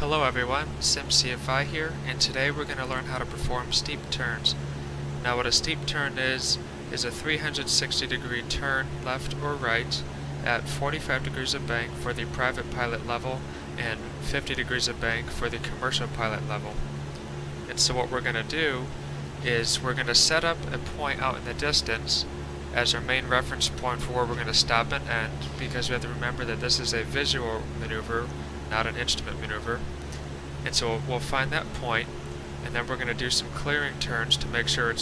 Hello everyone, SimCFI here, and today we're going to learn how to perform steep turns. Now what a steep turn is a 360-degree turn left or right at 45 degrees of bank for the private pilot level and 50 degrees of bank for the commercial pilot level. And so what we're going to do is we're going to set up a point out in the distance as our main reference point for where we're going to stop and end, because we have to remember that this is a visual maneuver, not an instrument maneuver. And so we'll find that point, and then we're going to do some clearing turns to make sure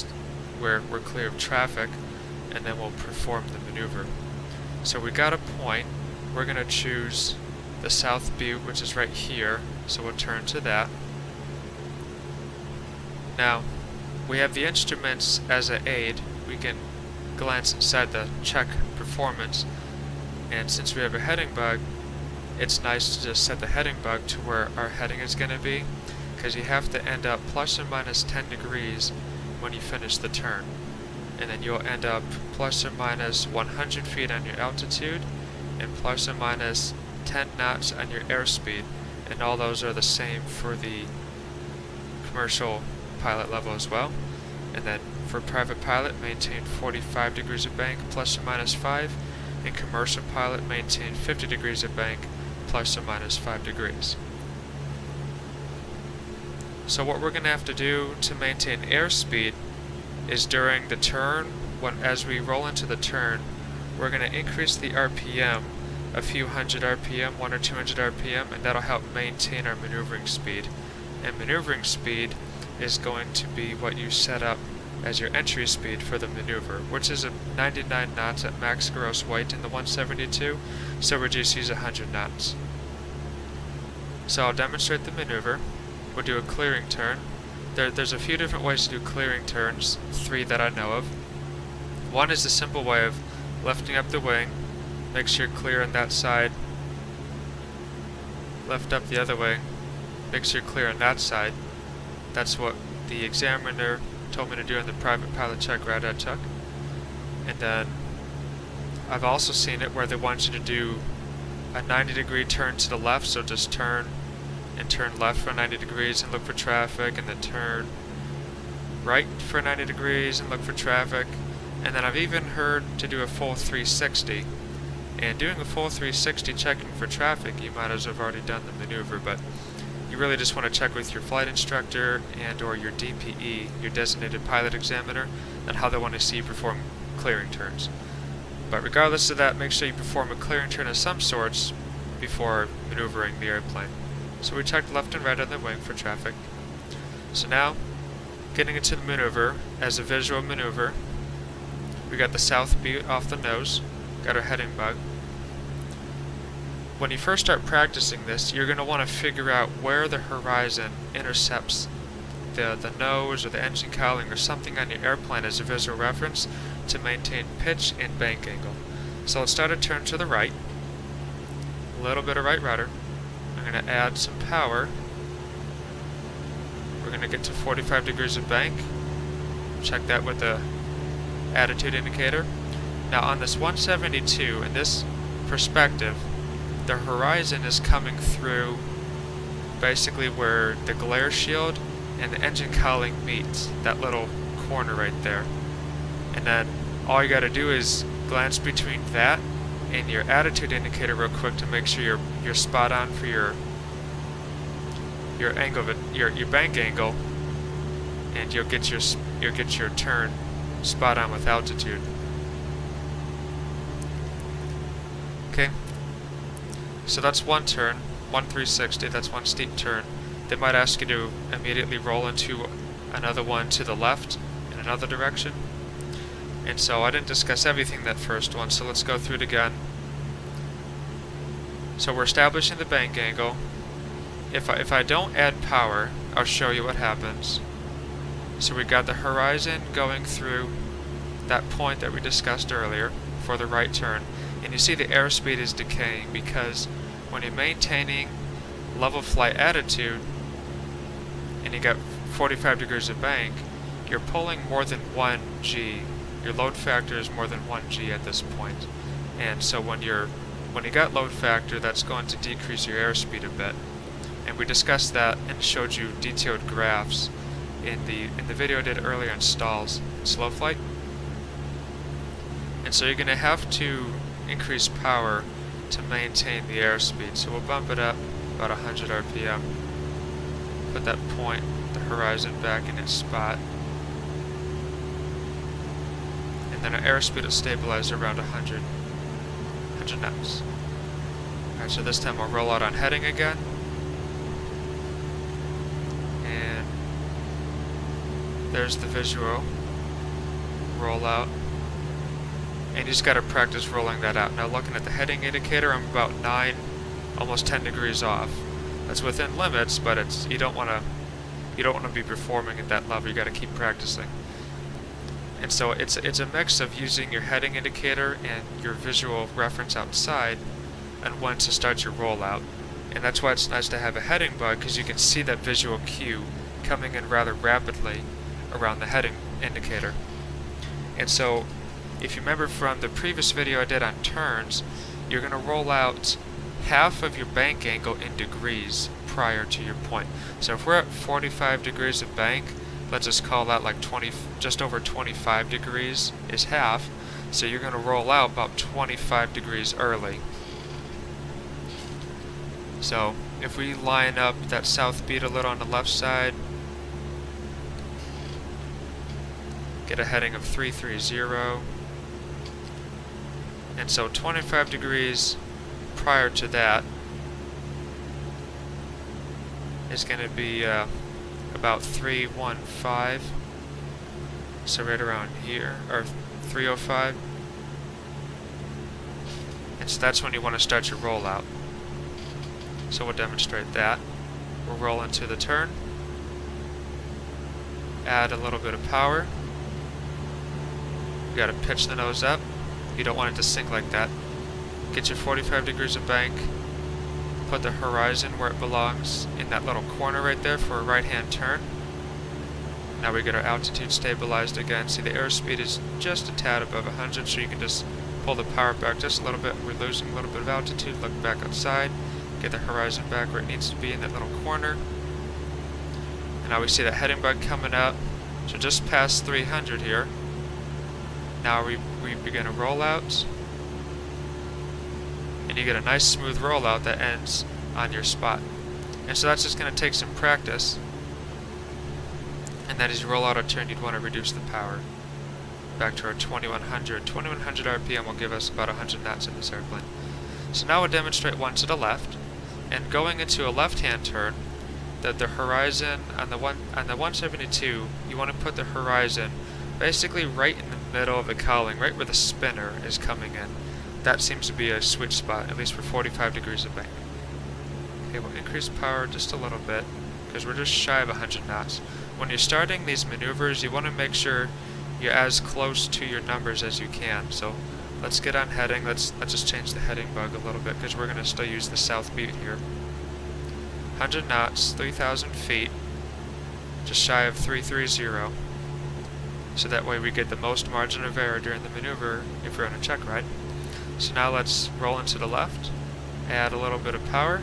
we're clear of traffic, and then we'll perform the maneuver. So we got a point. We're going to choose the South Butte, which is right here, so we'll turn to that. Now, we have the instruments as an aid. We can glance inside the check performance, and since we have a heading bug, it's nice to just set the heading bug to where our heading is going to be, because you have to end up plus or minus 10 degrees when you finish the turn, and then you'll end up plus or minus 100 feet on your altitude and plus or minus 10 knots on your airspeed, and all those are the same for the commercial pilot level as well. And then for private pilot, maintain 45 degrees of bank plus or minus 5, and commercial pilot maintain 50 degrees of bank plus or minus 5 degrees. So what we're going to have to do to maintain airspeed is during the turn, as we roll into the turn, we're going to increase the RPM a few hundred RPM, 1 or 200 RPM, and that'll help maintain our maneuvering speed. And maneuvering speed is going to be what you set up as your entry speed for the maneuver, which is a 99 knots at max gross weight in the 172, so we'll just use 100 knots. So I'll demonstrate the maneuver. We'll do a clearing turn. There's a few different ways to do clearing turns, 3 that I know of. One is the simple way of lifting up the wing, make sure you're clear on that side, lift up the other wing, make sure you're clear on that side. That's what the examiner told me to do in the private pilot check ride I took. And then I've also seen it where they want you to do a 90-degree turn to the left, so just turn and turn left for 90 degrees and look for traffic, and then turn right for 90 degrees and look for traffic. And then I've even heard to do a full 360. And doing a full 360 checking for traffic, you might as well have already done the maneuver, but you really just want to check with your flight instructor and or your DPE, your designated pilot examiner, on how they want to see you perform clearing turns. But regardless of that, make sure you perform a clearing turn of some sorts before maneuvering the airplane. So we checked left and right on the wing for traffic. So now, getting into the maneuver, as a visual maneuver, we got the South Butte off the nose, got our heading bug. When you first start practicing this, you're going to want to figure out where the horizon intercepts the nose or the engine cowling or something on your airplane as a visual reference to maintain pitch and bank angle. So let's start a turn to the right, a little bit of right rudder. I'm going to add some power. We're going to get to 45 degrees of bank. Check that with the attitude indicator. Now on this 172, in this perspective, the horizon is coming through basically where the glare shield and the engine cowling meet, that little corner right there. And then all you got to do is glance between that and your attitude indicator real quick to make sure you're spot on for your angle, your bank angle, and you'll get your turn spot on with altitude. Okay. So that's one turn, 360, that's one steep turn. They might ask you to immediately roll into another one to the left in another direction. And so I didn't discuss everything that first one, so let's go through it again. So we're establishing the bank angle. If I don't add power, I'll show you what happens. So we got the horizon going through that point that we discussed earlier for the right turn. And you see the airspeed is decaying because when you're maintaining level flight attitude and you got 45 degrees of bank, you're pulling more than 1 G. Your load factor is more than 1 G at this point. And so when you got load factor, that's going to decrease your airspeed a bit. And we discussed that and showed you detailed graphs in the video I did earlier on stalls in slow flight. And so you're going to have to increase power to maintain the airspeed. So we'll bump it up about 100 RPM. Put that point, the horizon, back in its spot. And then our airspeed will stabilize around 100 knots. Alright, so this time we'll roll out on heading again. And there's the visual rollout. And you just got to practice rolling that out. Now looking at the heading indicator, I'm about 9, almost 10 degrees off. That's within limits, but it's you don't want to be performing at that level. You got to keep practicing. And so it's a mix of using your heading indicator and your visual reference outside and when to start your rollout. And that's why it's nice to have a heading bug, because you can see that visual cue coming in rather rapidly around the heading indicator. And so if you remember from the previous video I did on turns, you're going to roll out half of your bank angle in degrees prior to your point. So if we're at 45 degrees of bank, let's just call that like just over 25 degrees is half. So you're going to roll out about 25 degrees early. So if we line up that south beat a little on the left side, get a heading of 330. And so 25 degrees prior to that is going to be about 315. So right around here, or 305. And so that's when you want to start your rollout. So we'll demonstrate that. We'll roll into the turn. Add a little bit of power. You gotta pitch the nose up. You don't want it to sink like that. Get your 45 degrees of bank. Put the horizon where it belongs, in that little corner right there for a right-hand turn. Now we get our altitude stabilized again. See, the airspeed is just a tad above 100, so you can just pull the power back just a little bit. We're losing a little bit of altitude. Look back outside. Get the horizon back where it needs to be in that little corner. And now we see that heading bug coming up. So just past 300 here. Now we begin a rollout. And you get a nice smooth rollout that ends on your spot. And so that's just going to take some practice. And then as you roll out a turn, you'd want to reduce the power back to our 2100. 2100 RPM will give us about 100 knots in this airplane. So now we'll demonstrate one to the left. And going into a left-hand turn, that the horizon on the 172, you want to put the horizon basically right in the middle of the cowling, right where the spinner is coming in. That seems to be a switch spot, at least for 45 degrees of bank. Okay, we'll increase power just a little bit, because we're just shy of 100 knots. When you're starting these maneuvers, you want to make sure you're as close to your numbers as you can. So let's get on heading. Let's just change the heading bug a little bit, because we're going to still use the south beat here. 100 knots, 3,000 feet, just shy of 330. So that way we get the most margin of error during the maneuver if we're on a check ride. So now let's roll into the left, add a little bit of power,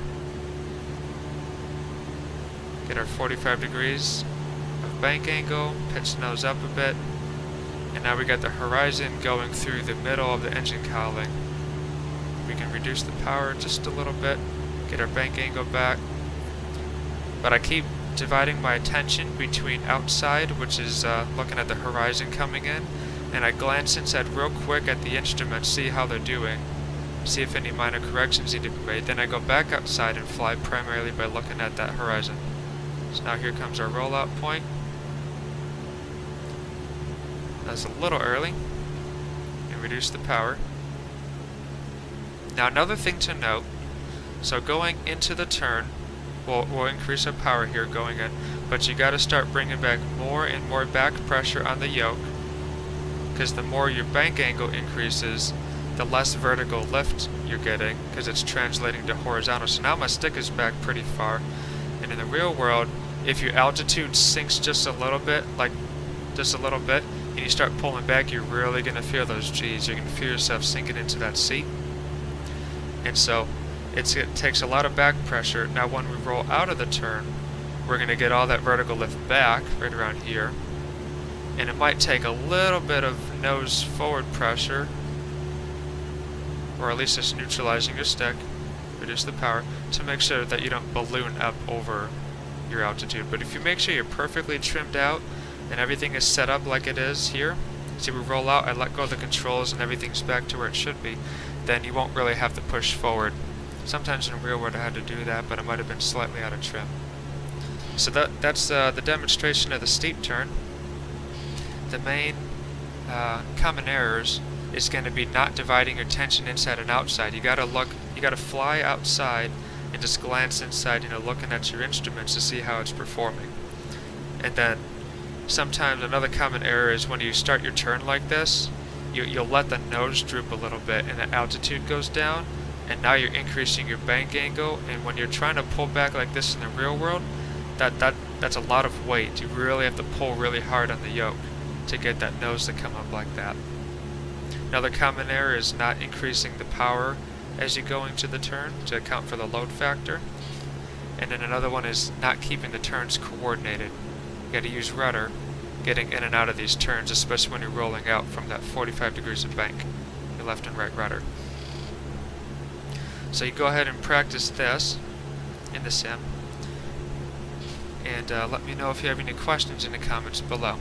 get our 45 degrees of bank angle, pitch the nose up a bit, and now we got the horizon going through the middle of the engine cowling. We can reduce the power just a little bit, get our bank angle back, but I keep dividing my attention between outside, which is looking at the horizon coming in, and I glance inside real quick at the instruments, see how they're doing, see if any minor corrections need to be made. Then I go back outside and fly primarily by looking at that horizon. So now here comes our rollout point. That's a little early, and reduce the power. Now another thing to note, so going into the turn, we'll increase our power here going in, but you got to start bringing back more and more back pressure on the yoke, because the more your bank angle increases, the less vertical lift you're getting, because it's translating to horizontal. So now my stick is back pretty far, and in the real world, if your altitude sinks just a little bit, and you start pulling back, you're really going to feel those G's. You're going to feel yourself sinking into that seat. And so it takes a lot of back pressure. Now when we roll out of the turn, we're going to get all that vertical lift back right around here. And it might take a little bit of nose forward pressure, or at least just neutralizing your stick, reduce the power, to make sure that you don't balloon up over your altitude. But if you make sure you're perfectly trimmed out and everything is set up like it is here, see we roll out, I let go of the controls and everything's back to where it should be, then you won't really have to push forward. Sometimes in real world I had to do that, but it might have been slightly out of trim. So that's the demonstration of the steep turn. The main common errors is going to be not dividing your tension inside and outside. You gotta fly outside and just glance inside, looking at your instruments to see how it's performing. And then sometimes another common error is when you start your turn like this, you'll let the nose droop a little bit and the altitude goes down, and now you're increasing your bank angle, and when you're trying to pull back like this in the real world, that's a lot of weight. You really have to pull really hard on the yoke to get that nose to come up like that. Another common error is not increasing the power as you go into the turn to account for the load factor. And then another one is not keeping the turns coordinated. You got to use rudder getting in and out of these turns, especially when you're rolling out from that 45 degrees of bank, your left and right rudder. So you go ahead and practice this in the sim, and let me know if you have any questions in the comments below.